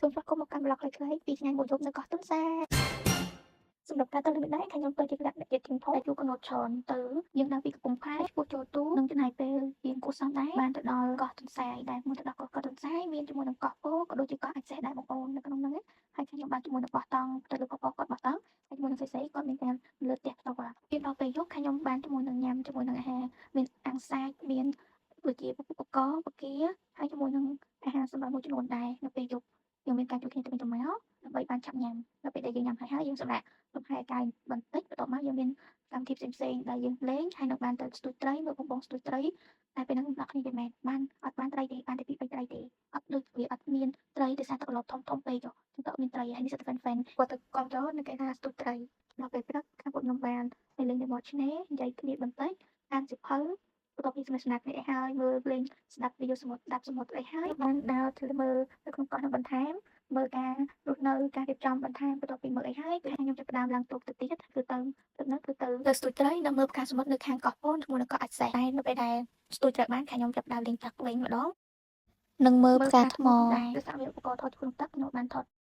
សូមស្វាគមន៍មកកាន់ blog ខ្លីៗពីថ្ងៃមួយយប់នៅកោះទុនសាសម្រាប់ការទៅលើនេះដែរខ្ញុំទៅជាគណៈអ្នកជាទីផុសតែជួកណូតច្រើនទៅយើងដល់ពីកំពង់ផែឆ្ពោះចូលទូនឹងចំណាយពេលរៀងគួរសមដែរបានទៅដល់កោះទុនសាយដែលមកទៅដល់កោះទុនសាយមានជាមួយនឹងកោះពោក៏ដូចជាកោះអាចសេះដែរបងប្អូននៅក្នុងហ្នឹងហើយខ្ញុំបានជាមួយនឹងបោះតង់ទៅលើកោះពោគាត់បោះតង់ហើយជាមួយនឹងសេះគាត់មានការលើផ្ទះផ្ទាល់ពេលដល់ពេលយប់ខ្ញុំបានជាមួយនឹងញ៉ាំជាមួយនឹងអាហារមានអាំងសាច់មានដូចជាពពុះបកបកាហើយជាមួយនឹងអាហារសម្រាប់មួយចំនួនដែរនៅពេលយប់យើងមានការជួបគ្នាទៅវិញទៅមកដើម្បីបានឆាប់ញ៉ាំដល់ពេលដែលយើងញ៉ាំហើយយើងសម្រាប់លំហែកាយបន្តិចបន្ទាប់មកយើងមានកម្មវិធីផ្សេងៗដែលយើងលេងហើយនឹងបានទៅស្ទូចត្រីមើលបងបងស្ទូចត្រីតែពេលហ្នឹងអ្នកគ្នាវាមិនបានអត់បានត្រីទេបានតែពី3ត្រីទេអត់ដូចវាអត់មានត្រីដោយសារទឹកឡប់ធំធំពេកចឹងទៅអត់មានត្រីហើយនេះសិតតែ fan គាត់ទៅគ្រប់ចូលនៅគេថាស្ទូចត្រីដល់ពេលព្រឹកខាងពួកខ្ញុំបានទៅលេងនៅមាត់ឆ្នេរនិយាយគ្នាបន្តិចអានសៀវភៅបន្ទាប់ពីស្នាគ្នាហើយមើលលេងស្ដាប់វីដេអូសមុទ្រស្ដាប់សមុទ្រអីហើយបានដើរទៅមើលនៅក្នុងកោះនឹងបន្ថែមមើលការរស់នៅការរៀបចំបន្ថែមបន្ទាប់ពីមើលអីហើយគឺខ្ញុំចាប់ផ្ដើមឡើងទូកទៅទៀតគឺទៅស្ទូចត្រីនិងមើលផ្កាសមុទ្រនៅខាងកោះពូនជាមួយនឹងកោះអាចសេះតែនៅពេលដែលស្ទូចត្រូវបានខ្ញុំចាប់ផ្ដើមលេងទឹកវិញម្ដងនិងមើលផ្កាថ្មដែរដោយសារមានឧបករណ៍ថតក្នុងទឹកខ្ញុំបានថត